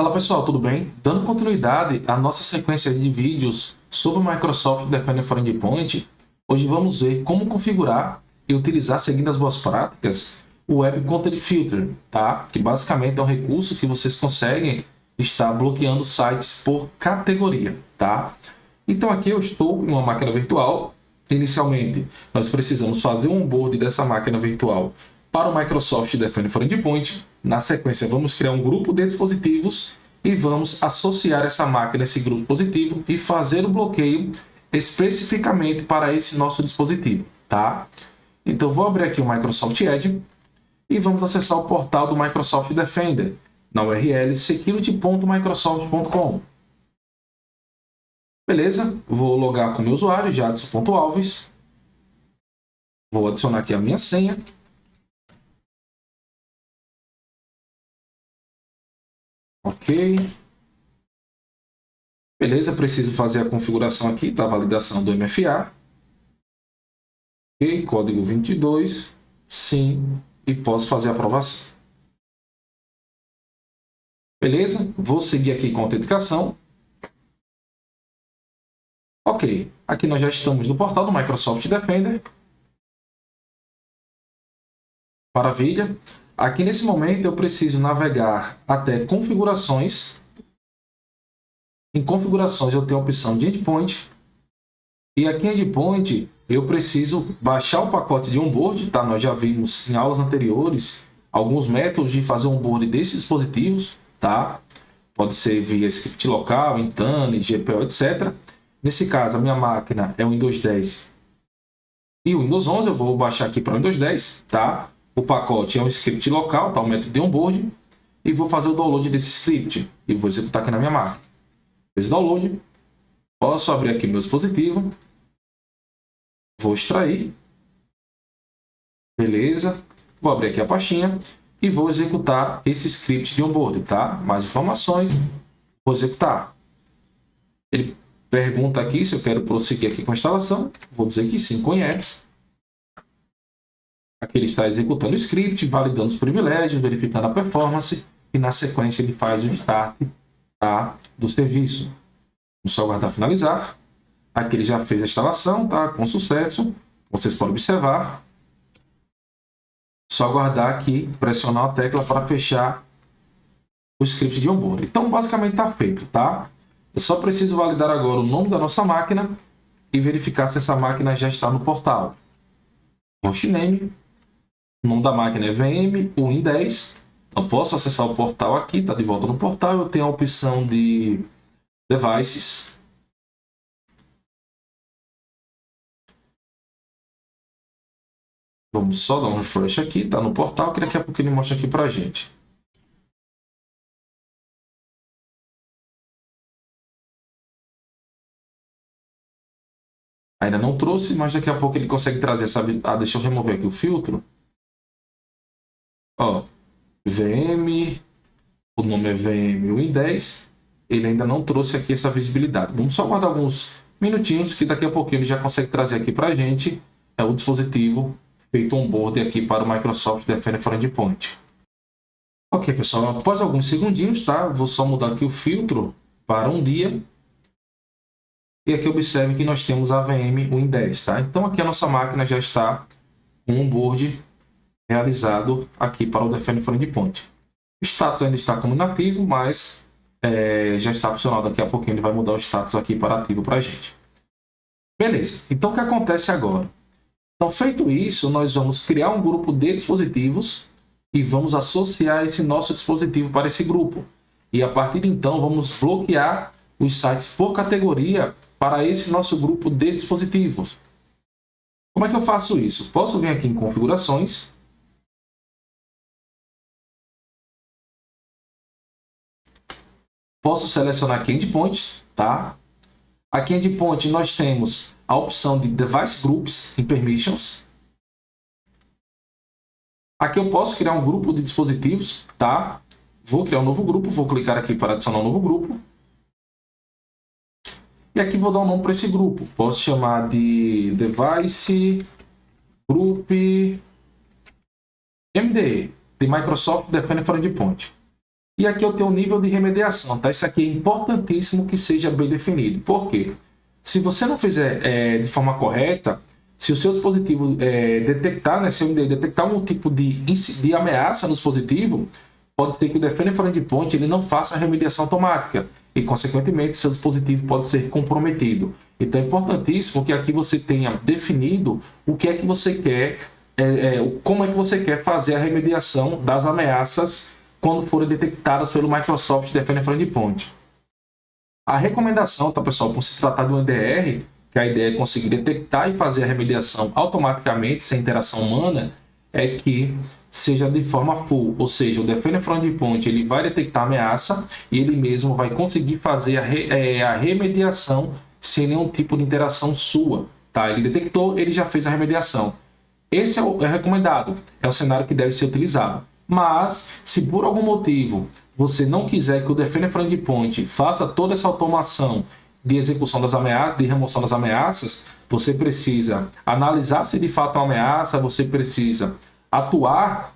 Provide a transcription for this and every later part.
Fala pessoal, tudo bem? Dando continuidade à nossa sequência de vídeos sobre o Microsoft Defender for Endpoint, hoje vamos ver como configurar e utilizar, seguindo as boas práticas, o Web Content Filter, tá? Que basicamente é um recurso que vocês conseguem estar bloqueando sites por categoria, tá? Então aqui eu estou em uma máquina virtual. Inicialmente, nós precisamos fazer um onboard dessa máquina virtual para o Microsoft Defender for Endpoint. Na sequência, vamos criar um grupo de dispositivos e vamos associar essa máquina a esse grupo positivo e fazer o bloqueio especificamente para esse nosso dispositivo, tá? Então, vou abrir aqui o Microsoft Edge e vamos acessar o portal do Microsoft Defender na URL security.microsoft.com. Beleza? Vou logar com o meu usuário, jadson.alves. Vou adicionar aqui a minha senha. Ok. Beleza, preciso fazer a configuração aqui, tá? Validação do MFA. Ok, código 22. Sim, e posso fazer a aprovação. Beleza, vou seguir aqui com a autenticação. Ok, aqui nós já estamos no portal do Microsoft Defender. Maravilha. Aqui nesse momento eu preciso navegar até configurações. Em configurações eu tenho a opção de endpoint. E aqui em endpoint eu preciso baixar o pacote de onboard, tá? Nós já vimos em aulas anteriores alguns métodos de fazer onboard desses dispositivos, tá? Pode ser via script local, Intune, GPO, etc. Nesse caso a minha máquina é o Windows 10 e o Windows 11. Eu vou baixar aqui para o Windows 10, tá? O pacote é um script local, tá? O método de onboard. E vou fazer o download desse script e vou executar aqui na minha máquina. Fiz o download. Posso abrir aqui meu dispositivo. Vou extrair. Beleza. Vou abrir aqui a pastinha e vou executar esse script de onboard, tá? Mais informações. Vou executar. Ele pergunta aqui se eu quero prosseguir aqui com a instalação. Vou dizer que sim, conhece. Aqui ele está executando o script, validando os privilégios, verificando a performance e na sequência ele faz o start, tá, do serviço. Vamos só aguardar finalizar. Aqui ele já fez a instalação, tá, com sucesso. Vocês podem observar. Só aguardar aqui, pressionar a tecla para fechar o script de onboard. Então basicamente está feito, tá? Eu só preciso validar agora o nome da nossa máquina e verificar se essa máquina já está no portal. Hostname. O nome da máquina é VM Win10. Eu posso acessar o portal aqui, está de volta no portal. Eu tenho a opção de Devices. Vamos só dar um refresh aqui, está no portal, que daqui a pouco ele mostra aqui para a gente. Ainda não trouxe, mas daqui a pouco ele consegue trazer, sabe? Ah, deixa eu remover aqui o filtro. Ó, VM, o nome é VM Win10, ele ainda não trouxe aqui essa visibilidade. Vamos só guardar alguns minutinhos que daqui a pouquinho ele já consegue trazer aqui para a gente o dispositivo feito onboard aqui para o Microsoft Defender for Endpoint. Ok, pessoal, após alguns segundinhos, tá? Vou só mudar aqui o filtro para um dia. E aqui observe que nós temos a VM Win10, tá? Então aqui a nossa máquina já está com o onboard realizado aqui para o Defender for Endpoint. O status ainda está como inativo, mas já está funcionando. Daqui a pouquinho ele vai mudar o status aqui para ativo para a gente. Beleza, então o que acontece agora? Então, feito isso, nós vamos criar um grupo de dispositivos e vamos associar esse nosso dispositivo para esse grupo. E a partir de então, vamos bloquear os sites por categoria para esse nosso grupo de dispositivos. Como é que eu faço isso? Posso vir aqui em configurações. Posso selecionar aqui Endpoints, tá? Aqui em Endpoint nós temos a opção de Device Groups e Permissions. Aqui eu posso criar um grupo de dispositivos, tá? Vou criar um novo grupo, vou clicar aqui para adicionar um novo grupo. E aqui vou dar um nome para esse grupo. Posso chamar de Device Group MDE, de Microsoft Defender for Endpoint. E aqui eu tenho o nível de remediação, tá? Isso aqui é importantíssimo que seja bem definido. Por quê? Se você não fizer de forma correta, se o seu dispositivo detectar, né, se o MDI detectar algum tipo de ameaça no dispositivo, pode ser que o Defender for Endpoint ele não faça a remediação automática e, consequentemente, seu dispositivo pode ser comprometido. Então é importantíssimo que aqui você tenha definido o que é que você quer, como é que você quer fazer a remediação das ameaças quando forem detectadas pelo Microsoft Defender for Endpoint. A recomendação, tá, pessoal, por se tratar de um EDR, que a ideia é conseguir detectar e fazer a remediação automaticamente, sem interação humana, é que seja de forma full, ou seja, o Defender for Endpoint ele vai detectar a ameaça e ele mesmo vai conseguir fazer a remediação sem nenhum tipo de interação sua. Tá? Ele detectou, ele já fez a remediação. Esse é o recomendado, é o cenário que deve ser utilizado. Mas, se por algum motivo você não quiser que o Defender for Endpoint faça toda essa automação de execução das ameaças, de remoção das ameaças, você precisa analisar se de fato é uma ameaça, você precisa atuar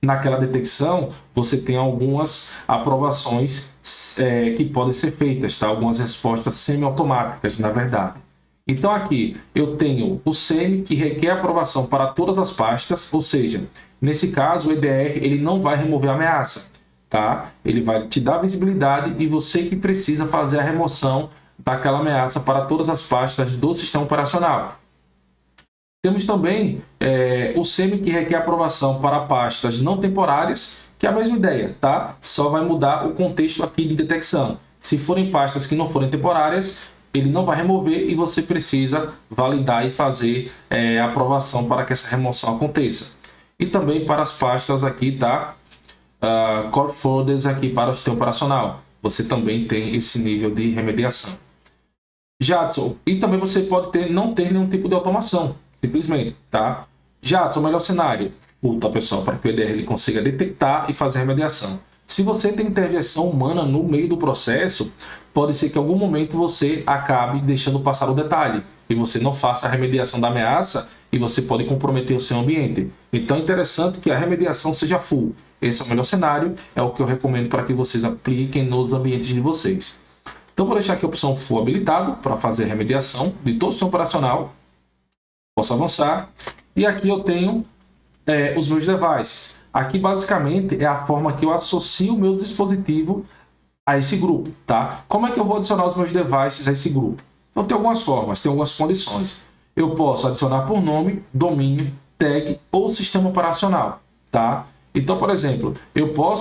naquela detecção, você tem algumas aprovações que podem ser feitas, tá? Algumas respostas semi-automáticas, na verdade. Então aqui eu tenho o SEMI que requer aprovação para todas as pastas, ou seja, nesse caso o EDR ele não vai remover a ameaça, tá? Ele vai te dar visibilidade e você que precisa fazer a remoção daquela ameaça para todas as pastas do sistema operacional. Temos também o SEMI que requer aprovação para pastas não temporárias, que é a mesma ideia, tá? Só vai mudar o contexto aqui de detecção. Se forem pastas que não forem temporárias, ele não vai remover e você precisa validar e fazer a aprovação para que essa remoção aconteça. E também para as pastas aqui, tá? Core folders aqui para o sistema operacional. Você também tem esse nível de remediação. Jadson, e também você pode não ter nenhum tipo de automação, simplesmente, tá? Jadson, o melhor cenário, tá, pessoal, para que o EDR ele consiga detectar e fazer a remediação. Se você tem intervenção humana no meio do processo, pode ser que em algum momento você acabe deixando passar o detalhe e você não faça a remediação da ameaça e você pode comprometer o seu ambiente. Então é interessante que a remediação seja full. Esse é o melhor cenário, é o que eu recomendo para que vocês apliquem nos ambientes de vocês. Então vou deixar aqui a opção full habilitado para fazer a remediação de todo o sistema operacional. Posso avançar. E aqui eu tenho os meus devices. Aqui basicamente é a forma que eu associo o meu dispositivo a esse grupo, tá? Como é que eu vou adicionar os meus devices a esse grupo? Então tem algumas formas, tem algumas condições. Eu posso adicionar por nome, domínio, tag ou sistema operacional, tá? Então, por exemplo,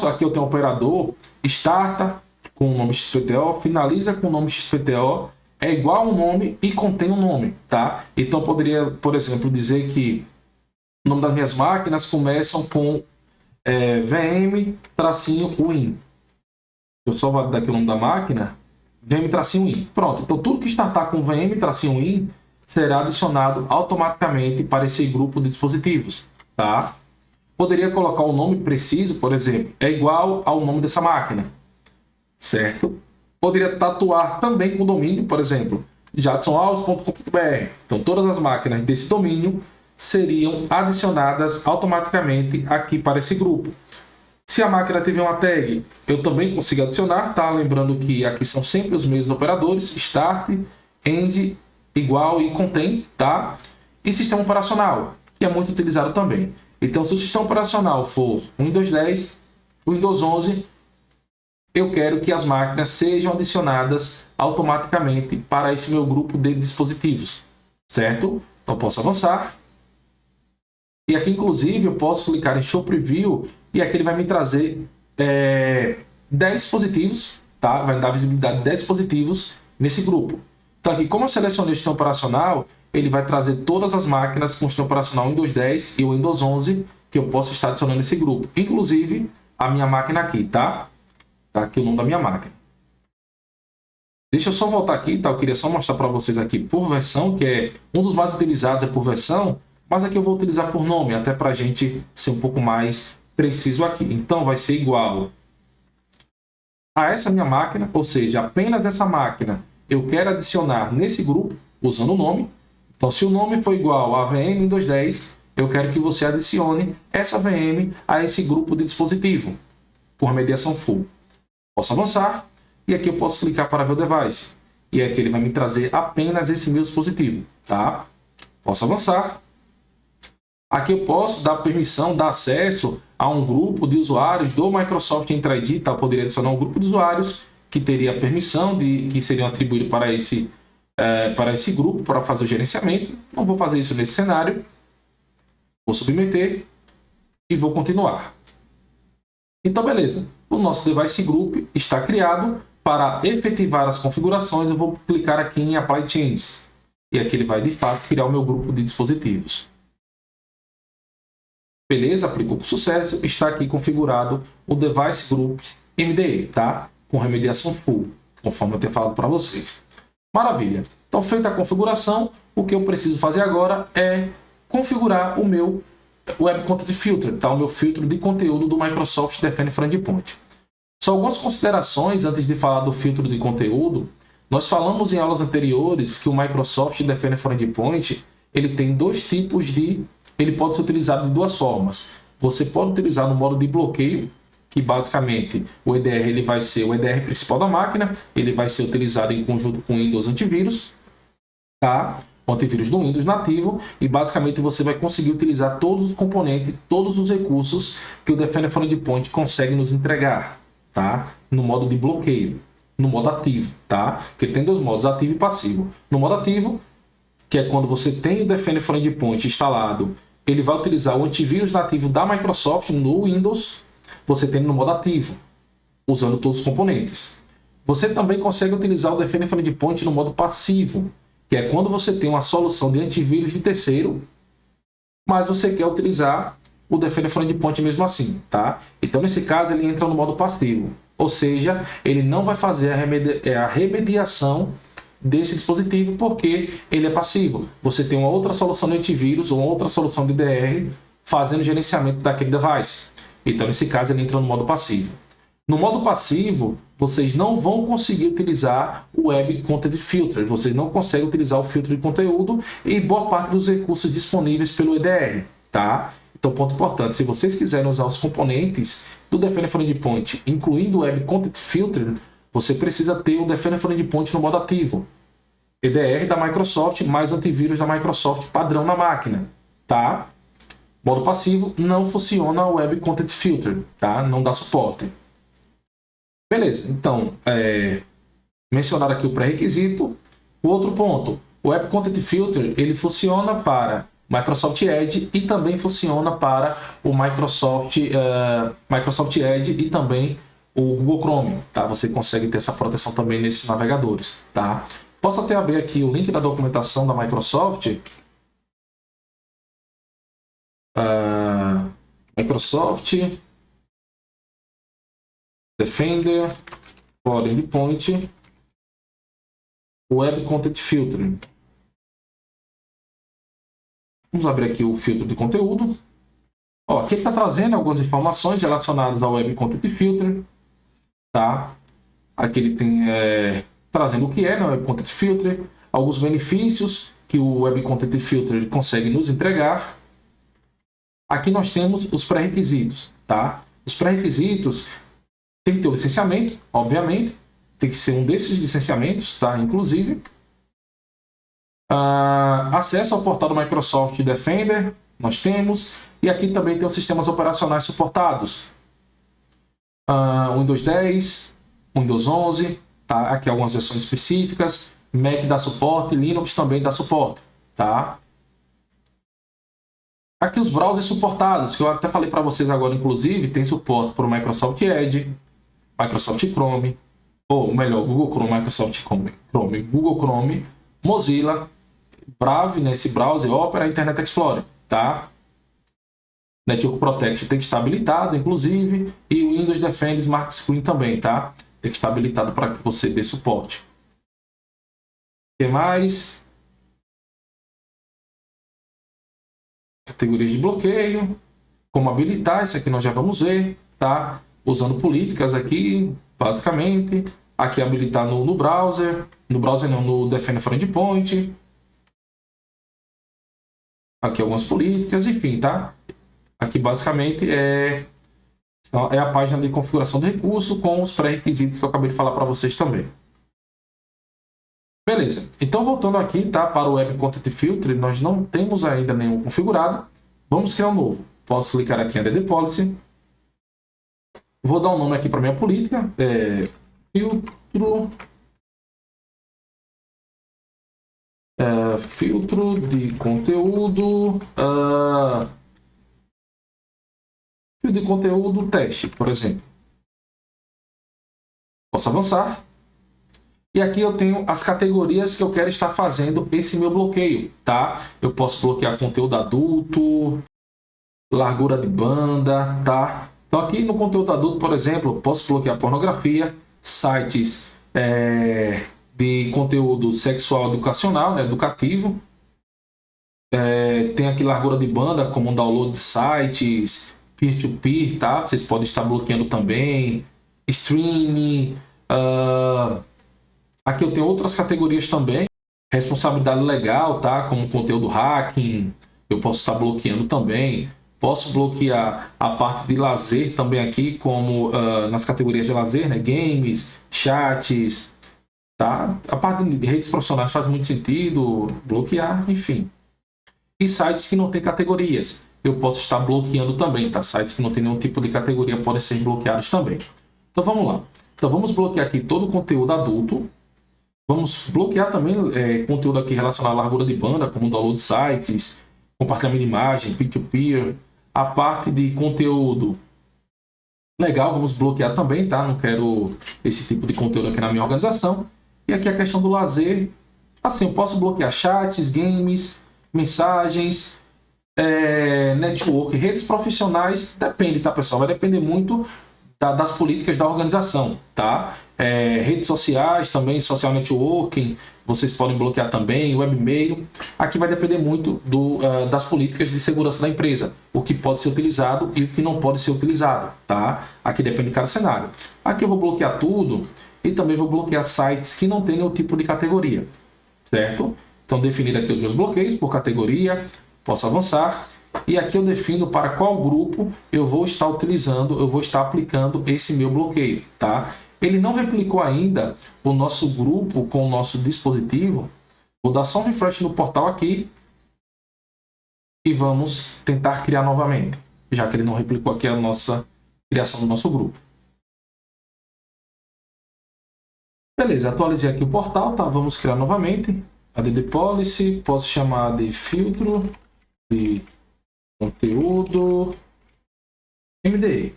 aqui eu tenho um operador, starta com o nome XPTO, finaliza com o nome XPTO, é igual a um nome e contém um nome, tá? Então, eu poderia, por exemplo, dizer que o nome das minhas máquinas começam com VM-win. Eu só validar aqui o nome da máquina, VM-win. Pronto, então tudo que startar com VM-win será adicionado automaticamente para esse grupo de dispositivos, tá? Poderia colocar o nome preciso, por exemplo, é igual ao nome dessa máquina, certo? Poderia tatuar também com o domínio, por exemplo, jadsonhouse.com.br. Então todas as máquinas desse domínio seriam adicionadas automaticamente aqui para esse grupo. Se a máquina tiver uma tag, eu também consigo adicionar, tá? Lembrando que aqui são sempre os mesmos operadores, start, end, igual e contém, tá? E sistema operacional, que é muito utilizado também. Então, se o sistema operacional for Windows 10, Windows 11, eu quero que as máquinas sejam adicionadas automaticamente para esse meu grupo de dispositivos, certo? Então, posso avançar. E aqui, inclusive, eu posso clicar em Show Preview e aqui ele vai me trazer 10 dispositivos, tá? Vai dar visibilidade de 10 dispositivos nesse grupo. Então, aqui, como eu selecionei o sistema operacional, ele vai trazer todas as máquinas com o sistema operacional Windows 10 e o Windows 11 que eu posso estar adicionando nesse grupo. Inclusive, a minha máquina aqui, tá? Tá aqui o nome da minha máquina. Deixa eu só voltar aqui, tá? Eu queria só mostrar para vocês aqui por versão, que é um dos mais utilizados por versão, mas aqui eu vou utilizar por nome, até para a gente ser um pouco mais preciso aqui. Então, vai ser igual a essa minha máquina, ou seja, apenas essa máquina eu quero adicionar nesse grupo, usando o nome. Então, se o nome for igual a VM Windows 10, eu quero que você adicione essa VM a esse grupo de dispositivo, por mediação full. Posso avançar e aqui eu posso clicar para ver o device. E aqui ele vai me trazer apenas esse meu dispositivo, tá? Posso avançar. Aqui eu posso dar permissão, dar acesso a um grupo de usuários do Microsoft Entra ID, tá? Eu poderia adicionar um grupo de usuários que teria permissão, que seriam atribuídos para esse grupo, para fazer o gerenciamento. Não vou fazer isso nesse cenário. Vou submeter e vou continuar. Então, beleza. O nosso Device Group está criado. Para efetivar as configurações, eu vou clicar aqui em Apply Changes. E aqui ele vai, de fato, criar o meu grupo de dispositivos. Beleza, aplicou com sucesso. Está aqui configurado o Device Groups MDE, tá? Com remediação full, conforme eu tenho falado para vocês. Maravilha. Então, feita a configuração, o que eu preciso fazer agora é configurar o meu Web Content Filter, tá? O meu filtro de conteúdo do Microsoft Defender for Endpoint. Só algumas considerações antes de falar do filtro de conteúdo. Nós falamos em aulas anteriores que o Microsoft Defender for Endpoint ele tem dois tipos de... Ele pode ser utilizado de duas formas. Você pode utilizar no modo de bloqueio, que basicamente o EDR ele vai ser o EDR principal da máquina, ele vai ser utilizado em conjunto com o Windows Antivírus, tá? O antivírus do Windows nativo, e basicamente você vai conseguir utilizar todos os componentes, todos os recursos que o Defender for Endpoint consegue nos entregar. Tá? No modo de bloqueio, no modo ativo, tá? Porque ele tem dois modos, ativo e passivo. No modo ativo, que é quando você tem o Defender for Endpoint instalado, ele vai utilizar o antivírus nativo da Microsoft no Windows, você tem no modo ativo, usando todos os componentes. Você também consegue utilizar o Defender for Endpoint no modo passivo, que é quando você tem uma solução de antivírus de terceiro, mas você quer utilizar o Defender for Endpoint mesmo assim, tá? Então, nesse caso, ele entra no modo passivo. Ou seja, ele não vai fazer a remediação desse dispositivo porque ele é passivo. Você tem uma outra solução de antivírus ou outra solução de DR fazendo gerenciamento daquele device. Então, nesse caso, ele entra no modo passivo. No modo passivo, vocês não vão conseguir utilizar o Web Content Filter. Vocês não conseguem utilizar o filtro de conteúdo e boa parte dos recursos disponíveis pelo EDR, tá? Então, ponto importante, se vocês quiserem usar os componentes do Defender for Endpoint, incluindo o Web Content Filter, você precisa ter o Defender for Endpoint no modo ativo. EDR da Microsoft mais antivírus da Microsoft padrão na máquina, tá? Modo passivo, não funciona o Web Content Filter, tá? Não dá suporte. Beleza, então, mencionar aqui o pré-requisito. O outro ponto, o Web Content Filter, ele funciona para Microsoft Edge e também funciona para o Microsoft Edge e também o Google Chrome, tá? Você consegue ter essa proteção também nesses navegadores, tá? Posso até abrir aqui o link da documentação da Microsoft. Microsoft Defender for Endpoint Web Content Filter. Vamos abrir aqui o filtro de conteúdo. Ó, aqui ele está trazendo algumas informações relacionadas ao Web Content Filter. Tá? Aqui ele tem trazendo o que é, né, o Web Content Filter, alguns benefícios que o Web Content Filter ele consegue nos entregar. Aqui nós temos os pré-requisitos. Tá? Os pré-requisitos tem que ter o licenciamento, obviamente. Tem que ser um desses licenciamentos, tá? Inclusive. Acesso ao portal do Microsoft Defender, nós temos, e aqui também tem os sistemas operacionais suportados. Windows 10, Windows 11, tá? Aqui algumas versões específicas, Mac dá suporte, Linux também dá suporte, tá? Aqui os browsers suportados, que eu até falei para vocês agora, inclusive, tem suporte para o Microsoft Edge, Microsoft Chrome, ou melhor, Google Chrome, Microsoft Chrome, Google Chrome, Mozilla, Brave, nesse browser, Opera, Internet Explorer, tá? Network Protection tem que estar habilitado, inclusive, e o Windows Defender Smart Screen também, tá? Tem que estar habilitado para que você dê suporte. O que mais? Categorias de bloqueio, como habilitar, isso aqui nós já vamos ver, tá? Usando políticas aqui, basicamente. Aqui habilitar no browser não, no Defender for Endpoint. Aqui algumas políticas, enfim, tá? Aqui basicamente Então, é a página de configuração do recurso com os pré-requisitos que eu acabei de falar para vocês também. Beleza. Então, voltando aqui, tá, para o Web Content Filter, nós não temos ainda nenhum configurado. Vamos criar um novo. Posso clicar aqui em Add Policy. Vou dar um nome aqui para minha política. Filtro de conteúdo. Filtro de conteúdo teste, por exemplo. Posso avançar. E aqui eu tenho as categorias que eu quero estar fazendo esse meu bloqueio, tá? Eu posso bloquear conteúdo adulto, largura de banda, tá? Então aqui no conteúdo adulto, por exemplo, eu posso bloquear pornografia, sites de conteúdo sexual educacional, né, educativo. Tem aqui largura de banda, como download de sites, peer-to-peer, tá? Vocês podem estar bloqueando também, streaming. Aqui eu tenho outras categorias também, responsabilidade legal, tá? Como conteúdo hacking, eu posso estar bloqueando também. Posso bloquear a parte de lazer também aqui, como nas categorias de lazer, né? Games, chats, tá? A parte de redes profissionais faz muito sentido, bloquear, enfim. E sites que não tem categorias, eu posso estar bloqueando também, tá? Sites que não tem nenhum tipo de categoria podem ser bloqueados também. Então vamos lá. Então vamos bloquear aqui todo o conteúdo adulto. Vamos bloquear também conteúdo aqui relacionado à largura de banda, como download de sites, compartilhamento de imagem, peer-to-peer. A parte de conteúdo legal, vamos bloquear também, tá? Não quero esse tipo de conteúdo aqui na minha organização. E aqui a questão do lazer. Assim, eu posso bloquear chats, games, mensagens, network, redes profissionais. Depende, tá, pessoal? Vai depender muito das políticas da organização, tá? Redes sociais também, social networking, vocês podem bloquear também, webmail. Aqui vai depender muito das políticas de segurança da empresa, o que pode ser utilizado e o que não pode ser utilizado, tá? Aqui depende de cada cenário. Aqui eu vou bloquear tudo e também vou bloquear sites que não tenham o tipo de categoria, certo? Então, definir aqui os meus bloqueios por categoria, posso avançar. E aqui eu defino para qual grupo eu vou estar utilizando, eu vou estar aplicando esse meu bloqueio, tá? Ele não replicou ainda o nosso grupo com o nosso dispositivo. Vou dar só um refresh no portal aqui e vamos tentar criar novamente, já que ele não replicou aqui a nossa criação do nosso grupo. Beleza, atualizei aqui o portal, tá? Vamos criar novamente. Add Policy, posso chamar de filtro de conteúdo MDE.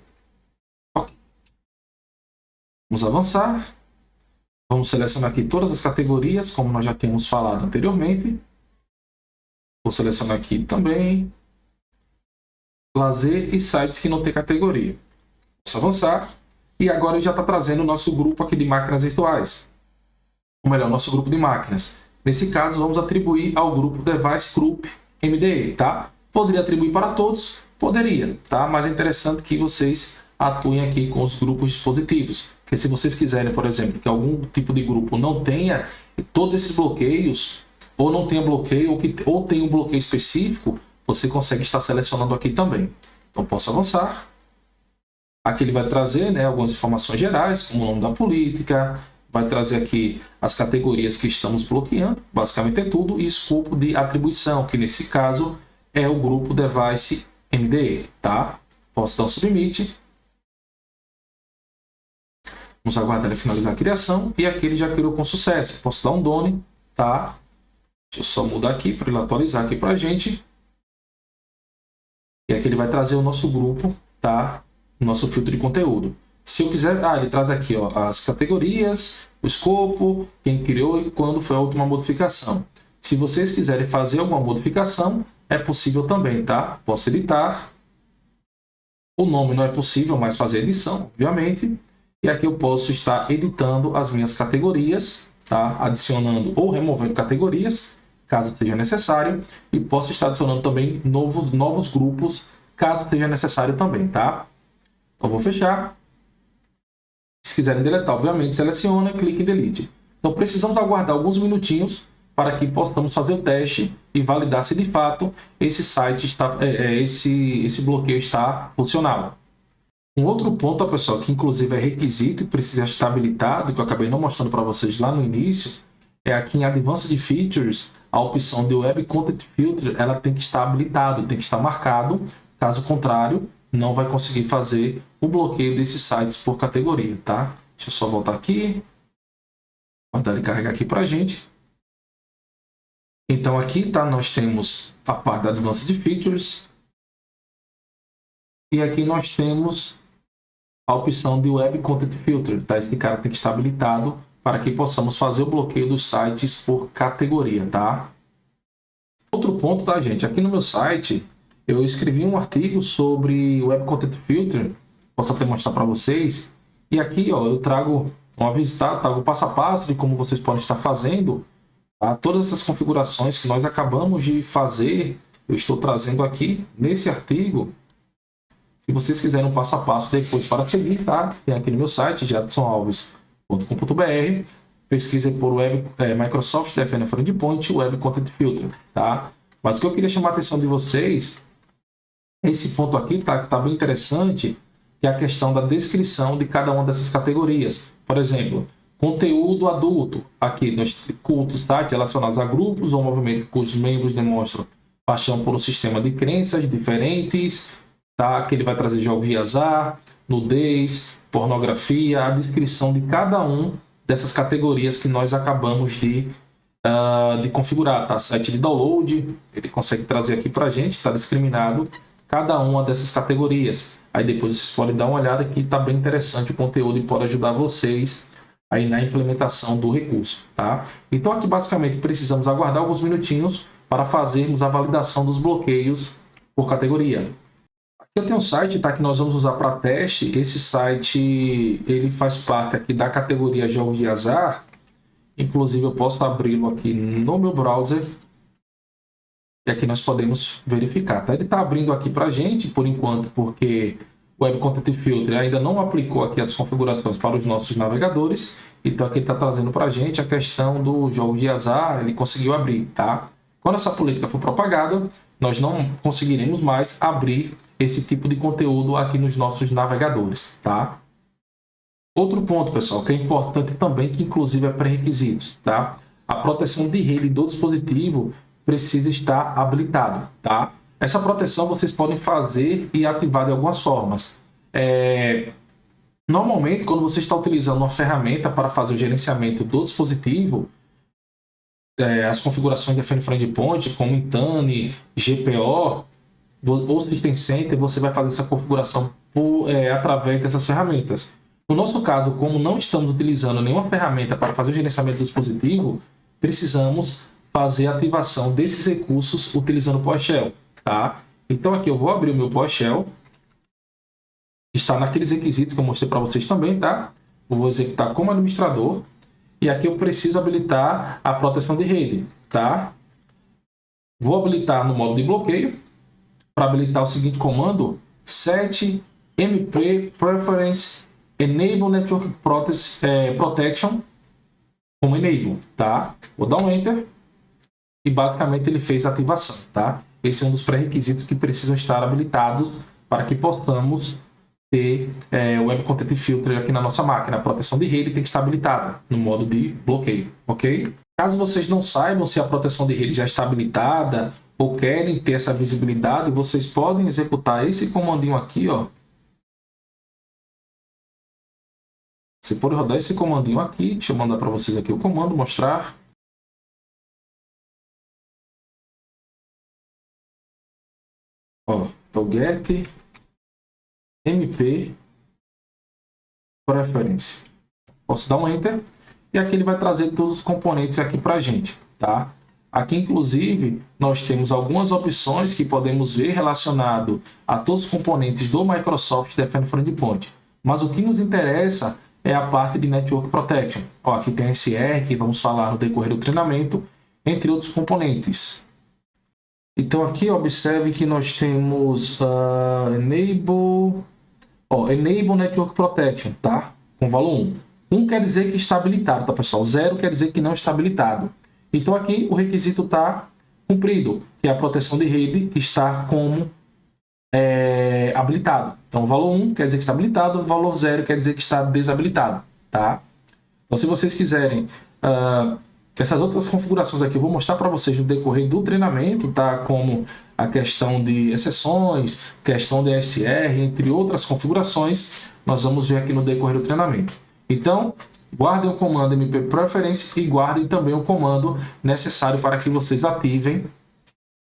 Ok. Vamos avançar. Vamos selecionar aqui todas as categorias, como nós já temos falado anteriormente. Vou selecionar aqui também lazer e sites que não tem categoria. Vamos avançar. E agora ele já está trazendo o nosso grupo aqui de máquinas virtuais. Ou melhor, nosso grupo de máquinas. Nesse caso, vamos atribuir ao grupo Device Group MDE, tá? Poderia atribuir para todos? Poderia, tá? Mas é interessante que vocês atuem aqui com os grupos dispositivos. Porque se vocês quiserem, por exemplo, que algum tipo de grupo não tenha todos esses bloqueios, ou não tenha bloqueio, ou tenha um bloqueio específico, você consegue estar selecionando aqui também. Então, posso avançar. Aqui ele vai trazer, né, algumas informações gerais, como o nome da política, vai trazer aqui as categorias que estamos bloqueando, basicamente é tudo, e escopo de atribuição, que nesse caso é o grupo Device MDE, tá? Posso dar um Submit. Vamos aguardar ele finalizar a criação, e aqui ele já criou com sucesso. Posso dar um Done, tá? Deixa eu só mudar aqui para ele atualizar aqui para a gente. E aqui ele vai trazer o nosso grupo, tá? O nosso filtro de conteúdo. Se eu quiser, ele traz aqui, ó, as categorias, o escopo, quem criou e quando foi a última modificação. Se vocês quiserem fazer alguma modificação, é possível também, tá? Posso editar. O nome não é possível, mas fazer edição, obviamente. E aqui eu posso estar editando as minhas categorias, tá? Adicionando ou removendo categorias, caso seja necessário. E posso estar adicionando também novos grupos, caso seja necessário também, tá? Então vou fechar. Se quiserem deletar, obviamente, seleciona e clique em Delete. Então precisamos aguardar alguns minutinhos para que possamos fazer o teste e validar se de fato esse site está, esse bloqueio está funcional. Um outro ponto, pessoal, que inclusive é requisito e precisa estar habilitado, que eu acabei não mostrando para vocês lá no início, é aqui em Advanced Features, a opção de Web Content Filter, ela tem que estar habilitado, tem que estar marcado, caso contrário, não vai conseguir fazer o bloqueio desses sites por categoria, tá? Deixa eu só voltar aqui, guardar ele carregar aqui para a gente. Então aqui, tá, nós temos a parte da Advanced Features, e aqui nós temos a opção de Web Content Filter, tá? Esse cara tem que estar habilitado para que possamos fazer o bloqueio dos sites por categoria, tá? Outro ponto, tá, gente? Aqui no meu site, eu escrevi um artigo sobre Web Content Filter, posso até mostrar para vocês. E aqui, ó, eu trago uma vez, tá? Trago passo a passo de como vocês podem estar fazendo, tá? Todas essas configurações que nós acabamos de fazer, eu estou trazendo aqui nesse artigo. Se vocês quiserem um passo a passo depois para seguir, tá? Tem aqui no meu site, jadsonalves.com.br. Pesquisa por Microsoft Defender for Endpoint Web Content Filter, tá? Mas o que eu queria chamar a atenção de vocês é esse ponto aqui, tá? Que tá bem interessante, que é a questão da descrição de cada uma dessas categorias. Por exemplo, conteúdo adulto. Aqui nós cultos, tá? Relacionados a grupos ou movimento cujos membros demonstram paixão por um sistema de crenças diferentes, tá? Que ele vai trazer jogos de azar, nudez, pornografia, a descrição de cada um dessas categorias que nós acabamos de configurar, tá? Site de download, ele consegue trazer aqui para a gente, está discriminado cada uma dessas categorias. Aí depois vocês podem dar uma olhada que está bem interessante o conteúdo e pode ajudar vocês aí na implementação do recurso, tá? Então aqui basicamente precisamos aguardar alguns minutinhos para fazermos a validação dos bloqueios por categoria. Eu tenho um site, tá, que nós vamos usar para teste. Esse site ele faz parte aqui da categoria jogos de azar. Inclusive eu posso abri-lo aqui no meu browser e aqui nós podemos verificar, tá? Ele está abrindo aqui para a gente por enquanto, porque o Web Content Filter ainda não aplicou aqui as configurações para os nossos navegadores. Então aqui ele está trazendo para a gente a questão do jogo de azar, ele conseguiu abrir, tá? Quando essa política for propagada, nós não conseguiremos mais abrir esse tipo de conteúdo aqui nos nossos navegadores, tá? Outro ponto, pessoal, que é importante também, que inclusive é pré-requisitos, tá? A proteção de rede do dispositivo precisa estar habilitado, tá? Essa proteção vocês podem fazer e ativar de algumas formas. Normalmente, quando você está utilizando uma ferramenta para fazer o gerenciamento do dispositivo, as configurações de Defender for Endpoint, como Intune, GPO ou System Center, você vai fazer essa configuração através dessas ferramentas. No nosso caso, como não estamos utilizando nenhuma ferramenta para fazer o gerenciamento do dispositivo, precisamos fazer a ativação desses recursos utilizando o PowerShell, tá? Então aqui eu vou abrir o meu PowerShell, está naqueles requisitos que eu mostrei para vocês também, tá? Eu vou executar como administrador e aqui eu preciso habilitar a proteção de rede, tá? Vou habilitar no modo de bloqueio. Para habilitar o seguinte comando: set mp preference enable network protection como enable, tá? Vou dar um enter e basicamente ele fez a ativação, tá? Esse é um dos pré-requisitos que precisam estar habilitados para que possamos ter o Web Content Filter aqui na nossa máquina. A proteção de rede tem que estar habilitada no modo de bloqueio, ok? Caso vocês não saibam se a proteção de rede já está habilitada ou querem ter essa visibilidade, vocês podem executar esse comandinho aqui, ó. Você pode rodar esse comandinho aqui. Deixa eu mandar para vocês aqui o comando, mostrar. Ó, é o get mp preference. Posso dar um enter e aqui ele vai trazer todos os componentes aqui para a gente, tá? Aqui, inclusive, nós temos algumas opções que podemos ver relacionado a todos os componentes do Microsoft Defender for Endpoint. Mas o que nos interessa é a parte de Network Protection. Ó, aqui tem a SR, que vamos falar no decorrer do treinamento, entre outros componentes. Então, aqui observe que nós temos Enable Network Protection, tá? Com valor 1. 1 quer dizer que está habilitado, tá, pessoal? 0 quer dizer que não está habilitado. Então aqui o requisito está cumprido, que é a proteção de rede estar como habilitado. Então, o valor 1 quer dizer que está habilitado, o valor 0 quer dizer que está desabilitado, tá? Então, se vocês quiserem essas outras configurações aqui, eu vou mostrar para vocês no decorrer do treinamento, tá? Como a questão de exceções, questão de ASR, entre outras configurações, nós vamos ver aqui no decorrer do treinamento. Então, guardem o comando MP Preference e guardem também o comando necessário para que vocês ativem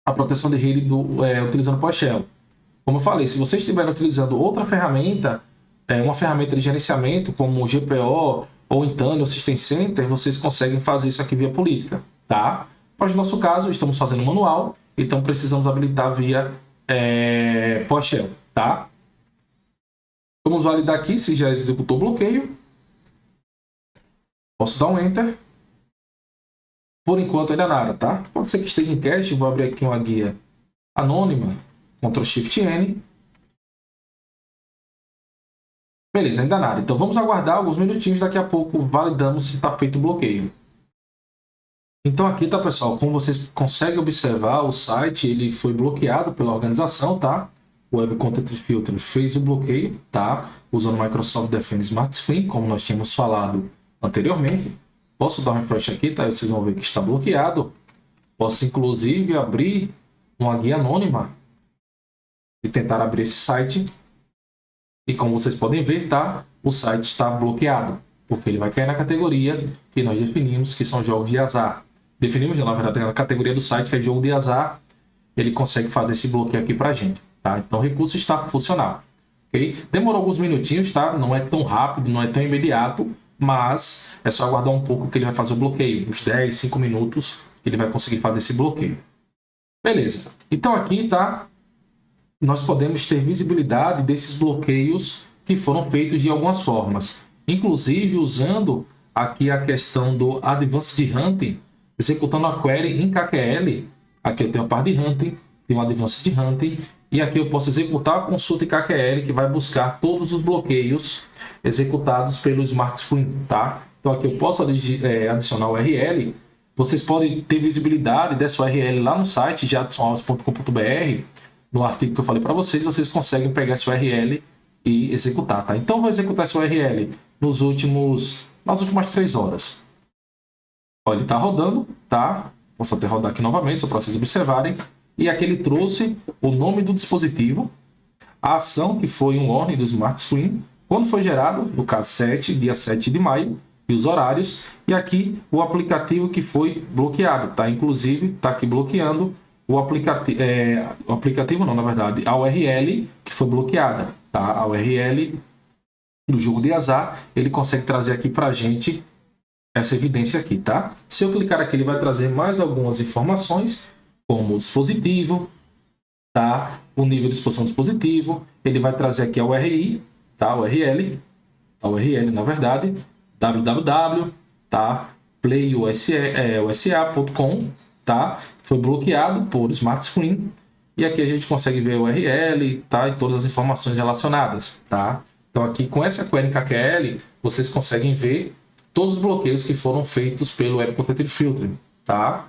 a proteção de rede utilizando PowerShell. Como eu falei, se vocês estiverem utilizando outra ferramenta, uma ferramenta de gerenciamento como o GPO ou Intune ou System Center, vocês conseguem fazer isso aqui via política, tá? Mas no nosso caso, estamos fazendo manual, então precisamos habilitar via PowerShell, tá? Vamos validar aqui se já executou o bloqueio. Posso dar um Enter. Por enquanto ainda nada, tá? Pode ser que esteja em cache, vou abrir aqui uma guia anônima, Ctrl Shift N. Beleza, ainda nada. Então vamos aguardar alguns minutinhos, daqui a pouco validamos se está feito o bloqueio. Então aqui, tá, pessoal, como vocês conseguem observar, o site ele foi bloqueado pela organização, tá? O Web Content Filter fez o bloqueio, tá? Usando o Microsoft Defender Smart Screen, como nós tínhamos falado anteriormente. Posso dar um refresh aqui, tá? Vocês vão ver que está bloqueado. Posso, inclusive, abrir uma guia anônima e tentar abrir esse site. E como vocês podem ver, tá? O site está bloqueado, porque ele vai cair na categoria que nós definimos, que são jogos de azar. Definimos, na verdade, na categoria do site, que é jogo de azar, ele consegue fazer esse bloqueio aqui pra gente, tá? Então o recurso está funcional, ok? Demorou alguns minutinhos, tá? Não é tão rápido, não é tão imediato, mas é só aguardar um pouco que ele vai fazer o bloqueio. Uns 10, 5 minutos, ele vai conseguir fazer esse bloqueio. Beleza. Então aqui, tá? Nós podemos ter visibilidade desses bloqueios que foram feitos de algumas formas. Inclusive usando aqui a questão do Advanced Hunting, executando a query em KQL. Aqui eu tenho a parte de Hunting, tenho o Advanced Hunting, e aqui eu posso executar a consulta em KQL, que vai buscar todos os bloqueios executados pelo Smart Screen, tá? Então aqui eu posso adicionar o URL. Vocês podem ter visibilidade dessa URL lá no site jadsonalves.com.br. No artigo que eu falei para vocês, vocês conseguem pegar essa URL e executar, tá? Então, eu vou executar essa URL nas últimas 3 horas. Olha, ele está rodando, tá? Posso até rodar aqui novamente, só para vocês observarem. E aqui ele trouxe o nome do dispositivo, a ação que foi um warning do Smart Screen, quando foi gerado, no caso dia 7 de maio, e os horários. E aqui o aplicativo que foi bloqueado, tá? Inclusive, está aqui bloqueando o aplicativo não, na verdade, a URL que foi bloqueada, tá? A URL do jogo de azar, ele consegue trazer aqui para a gente essa evidência aqui, tá? Se eu clicar aqui, ele vai trazer mais algumas informações, como o dispositivo, tá? O nível de exposição do dispositivo, ele vai trazer aqui a URI, tá? A URL, na verdade, www, tá? playusa.com, tá? Foi bloqueado por Smart Screen, e aqui a gente consegue ver o URL, tá? E todas as informações relacionadas, tá? Então aqui com essa query em KQL, vocês conseguem ver todos os bloqueios que foram feitos pelo Web Content Filter, tá?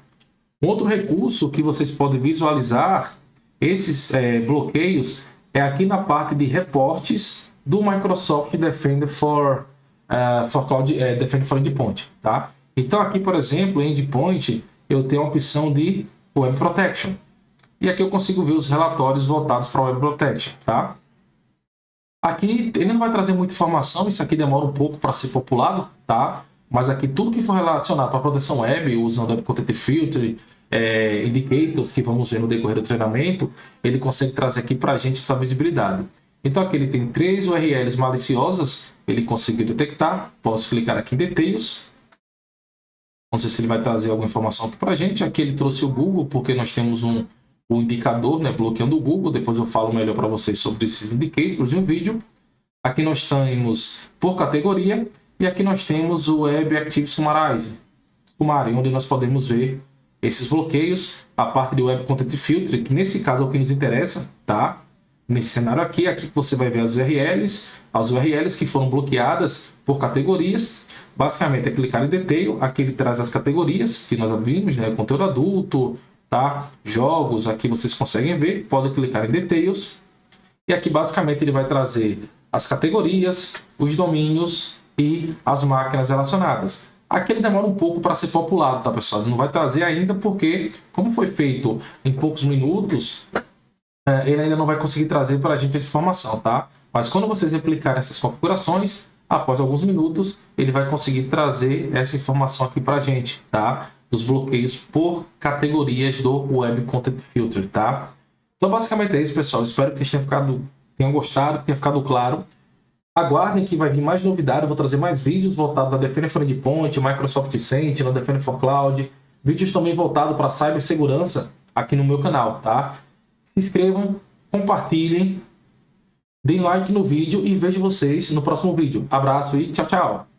Um outro recurso que vocês podem visualizar esses bloqueios é aqui na parte de reportes do Microsoft Defender for Cloud, Defender for Endpoint, tá? Então aqui, por exemplo, em Endpoint, eu tenho a opção de Web Protection. E aqui eu consigo ver os relatórios voltados para o Web Protection, tá? Aqui ele não vai trazer muita informação, isso aqui demora um pouco para ser populado, tá? Mas aqui tudo que for relacionado à proteção web, usando Web Content Filter, indicators que vamos ver no decorrer do treinamento, ele consegue trazer aqui para a gente essa visibilidade. Então aqui ele tem 3 URLs maliciosas, ele conseguiu detectar. Posso clicar aqui em Details. Não sei se ele vai trazer alguma informação aqui para a gente. Aqui ele trouxe o Google, porque nós temos um indicador, né, bloqueando o Google. Depois eu falo melhor para vocês sobre esses indicators em um vídeo. Aqui nós temos por categoria, e aqui nós temos o Web Active Summary, onde nós podemos ver esses bloqueios, a parte de Web Content Filter, que nesse caso é o que nos interessa, tá? Nesse cenário aqui você vai ver as URLs que foram bloqueadas por categorias. Basicamente é clicar em Detail, aqui ele traz as categorias que nós vimos, né? Conteúdo adulto, tá? Jogos, aqui vocês conseguem ver, podem clicar em Details. E aqui basicamente ele vai trazer as categorias, os domínios e as máquinas relacionadas. Aqui ele demora um pouco para ser populado, tá, pessoal? Ele não vai trazer ainda porque, como foi feito em poucos minutos, ele ainda não vai conseguir trazer para a gente essa informação, tá? Mas quando vocês aplicarem essas configurações, após alguns minutos, ele vai conseguir trazer essa informação aqui para a gente, tá? Dos bloqueios por categorias do Web Content Filter, tá? Então, basicamente é isso, pessoal. Espero que vocês tenham gostado, que tenha ficado claro. Aguardem que vai vir mais novidades. Eu vou trazer mais vídeos voltados a Defender for Endpoint, Microsoft Sentinel, Defender for Cloud. Vídeos também voltados para cibersegurança aqui no meu canal, tá? Se inscrevam, compartilhem, deem like no vídeo e vejo vocês no próximo vídeo. Abraço e tchau, tchau!